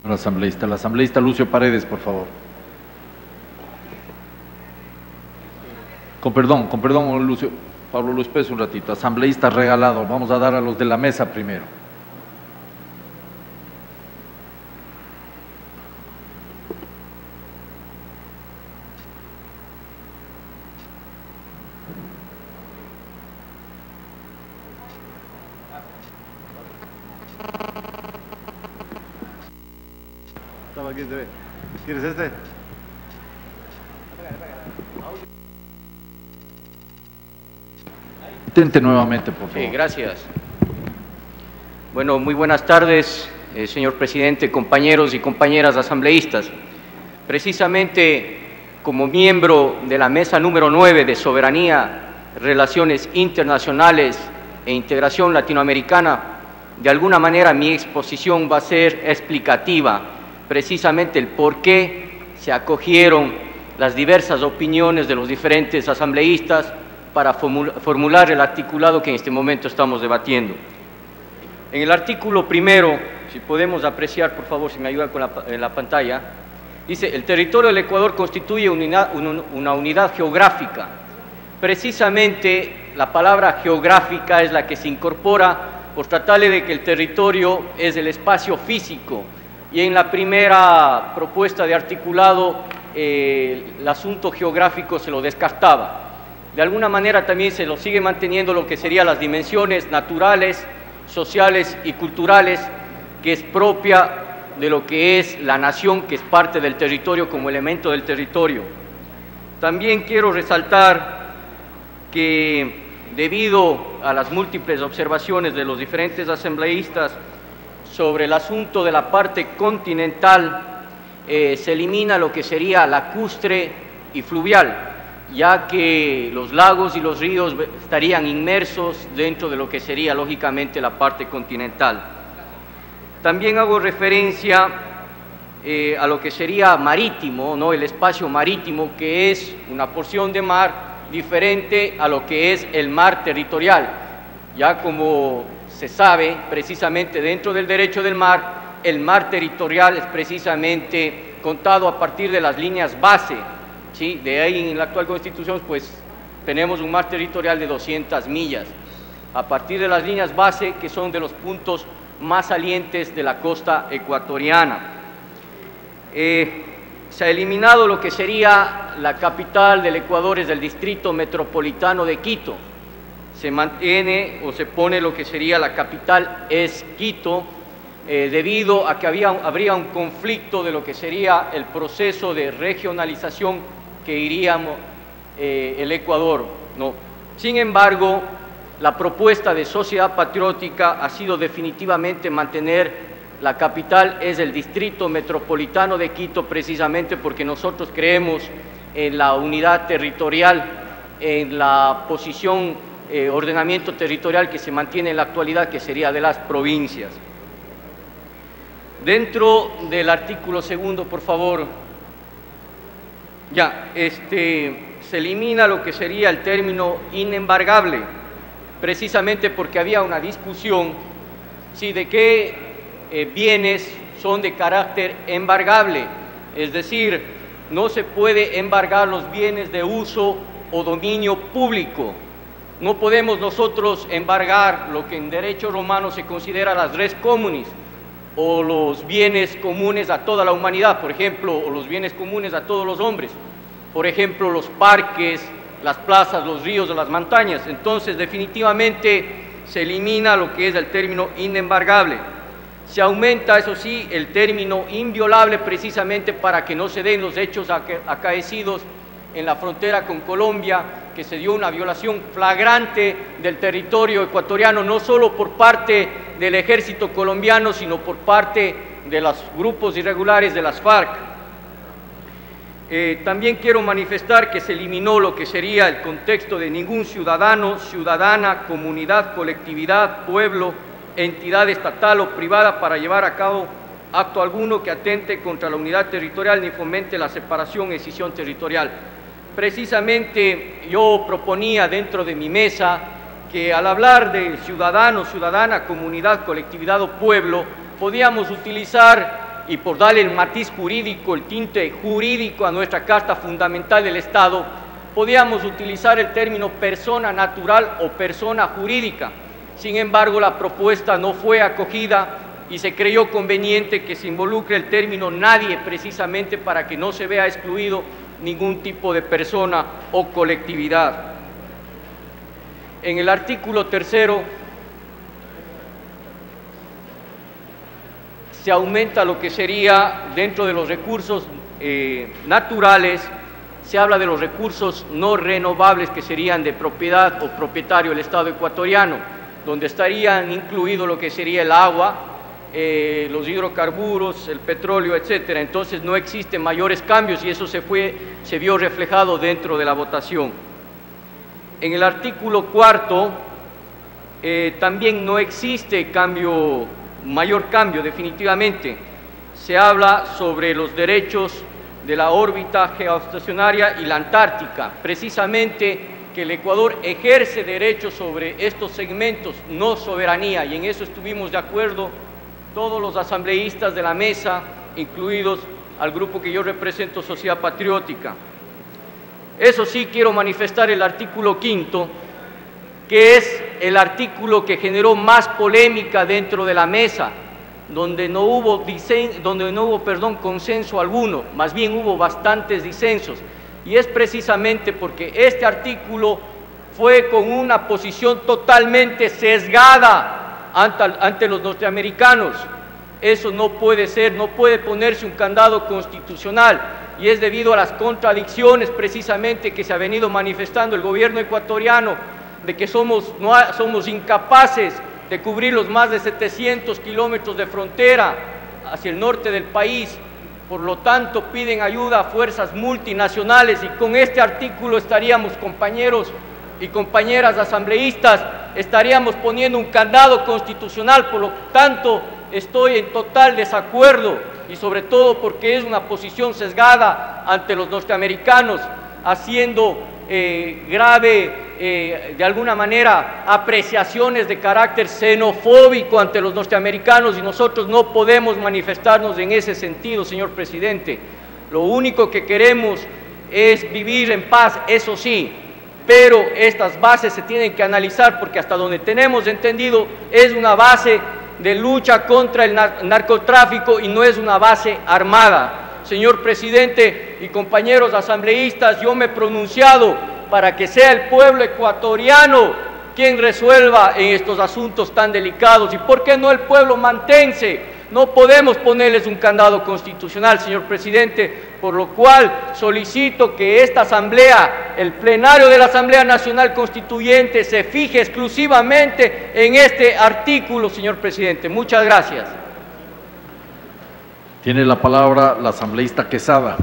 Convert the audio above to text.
El asambleísta Lucio Paredes, por favor. Con perdón, Lucio, Pablo Luis Pérez, un ratito. Asambleísta regalado, vamos a dar a los de la mesa primero. Estaba aquí, ¿quieres este? Intente nuevamente, por favor. Gracias. Bueno, muy buenas tardes, señor presidente, compañeros y compañeras asambleístas. Precisamente como miembro de la mesa número 9 de Soberanía, Relaciones Internacionales e Integración Latinoamericana, de alguna manera mi exposición va a ser explicativa, precisamente el por qué se acogieron las diversas opiniones de los diferentes asambleístas para formular el articulado que en este momento estamos debatiendo. En el artículo primero, si podemos apreciar, por favor, si me ayuda con la pantalla, dice: el territorio del Ecuador constituye una unidad geográfica. Precisamente la palabra geográfica es la que se incorpora por tratarle de que el territorio es el espacio físico, y en la primera propuesta de articulado el asunto geográfico se lo descartaba. De alguna manera también se lo sigue manteniendo lo que serían las dimensiones naturales, sociales y culturales, que es propia de lo que es la nación, que es parte del territorio como elemento del territorio. También quiero resaltar que debido a las múltiples observaciones de los diferentes asambleístas sobre el asunto de la parte continental, se elimina lo que sería lacustre y fluvial, ya que los lagos y los ríos estarían inmersos dentro de lo que sería lógicamente la parte continental. También hago referencia a lo que sería marítimo, ¿no? El espacio marítimo, que es una porción de mar diferente a lo que es el mar territorial. Ya como se sabe, precisamente dentro del derecho del mar, el mar territorial es precisamente contado a partir de las líneas base, ¿sí? De ahí en la actual Constitución pues tenemos un mar territorial de 200 millas, a partir de las líneas base, que son de los puntos más salientes de la costa ecuatoriana. Se ha eliminado lo que sería la capital del Ecuador, es el distrito metropolitano de Quito. Se mantiene o se pone lo que sería la capital es Quito, debido a que habría un conflicto de lo que sería el proceso de regionalización que iríamos el Ecuador, ¿no? Sin embargo, la propuesta de Sociedad Patriótica ha sido definitivamente mantener la capital es el distrito metropolitano de Quito, precisamente porque nosotros creemos en la unidad territorial, en la posición, ordenamiento territorial que se mantiene en la actualidad, que sería de las provincias. Dentro del artículo segundo, por favor, se elimina lo que sería el término inembargable, precisamente porque había una discusión, ¿sí?, de qué bienes son de carácter embargable, es decir, no se puede embargar los bienes de uso o dominio público. No podemos nosotros embargar lo que en derecho romano se considera las res communis, o los bienes comunes a toda la humanidad, por ejemplo, o los bienes comunes a todos los hombres, por ejemplo, los parques, las plazas, los ríos o las montañas. Entonces, definitivamente se elimina lo que es el término inembargable. Se aumenta, eso sí, el término inviolable, precisamente para que no se den los hechos acaecidos en la frontera con Colombia, que se dio una violación flagrante del territorio ecuatoriano, no solo por parte del ejército colombiano, sino por parte de los grupos irregulares de las FARC. También quiero manifestar que se eliminó lo que sería el contexto de ningún ciudadano, ciudadana, comunidad, colectividad, pueblo, entidad estatal o privada para llevar a cabo acto alguno que atente contra la unidad territorial ni fomente la separación y escisión territorial. Precisamente yo proponía dentro de mi mesa que al hablar de ciudadano, ciudadana, comunidad, colectividad o pueblo, podíamos utilizar y por darle el matiz jurídico, el tinte jurídico a nuestra Carta Fundamental del Estado, podíamos utilizar el término persona natural o persona jurídica. Sin embargo, la propuesta no fue acogida y se creyó conveniente que se involucre el término nadie, precisamente para que no se vea excluido ningún tipo de persona o colectividad. En el artículo 3º se aumenta lo que sería, dentro de los recursos naturales, se habla de los recursos no renovables que serían de propiedad o propietario del Estado ecuatoriano, donde estarían incluidos lo que sería el agua, los hidrocarburos, el petróleo, etcétera. Entonces no existen mayores cambios y eso se vio reflejado dentro de la votación. En el artículo 4º también no existe mayor cambio definitivamente. Se habla sobre los derechos de la órbita geoestacionaria y la Antártica, precisamente que el Ecuador ejerce derechos sobre estos segmentos, no soberanía, y en eso estuvimos de acuerdo todos los asambleístas de la mesa, incluidos al grupo que yo represento, Sociedad Patriótica. Eso sí, quiero manifestar el artículo 5º, que es el artículo que generó más polémica dentro de la mesa, donde no hubo consenso alguno, más bien hubo bastantes disensos, y es precisamente porque este artículo fue con una posición totalmente sesgada ante los norteamericanos. Eso no puede ser, no puede ponerse un candado constitucional, y es debido a las contradicciones precisamente que se ha venido manifestando el gobierno ecuatoriano, de que somos incapaces de cubrir los más de 700 kilómetros de frontera hacia el norte del país. Por lo tanto, piden ayuda a fuerzas multinacionales, y con este artículo estaríamos, compañeros y compañeras asambleístas, estaríamos poniendo un candado constitucional. Por lo tanto, estoy en total desacuerdo, y sobre todo porque es una posición sesgada ante los norteamericanos, haciendo de alguna manera, apreciaciones de carácter xenofóbico ante los norteamericanos, y nosotros no podemos manifestarnos en ese sentido, señor presidente. Lo único que queremos es vivir en paz, eso sí, pero estas bases se tienen que analizar, porque hasta donde tenemos entendido es una base de lucha contra el narcotráfico y no es una base armada. Señor presidente y compañeros asambleístas, yo me he pronunciado para que sea el pueblo ecuatoriano quien resuelva en estos asuntos tan delicados, y ¿por qué no el pueblo mantense? No podemos ponerles un candado constitucional, señor presidente, por lo cual solicito que esta asamblea, el plenario de la Asamblea Nacional Constituyente, se fije exclusivamente en este artículo, señor presidente. Muchas gracias. Tiene la palabra la asambleísta Quesada.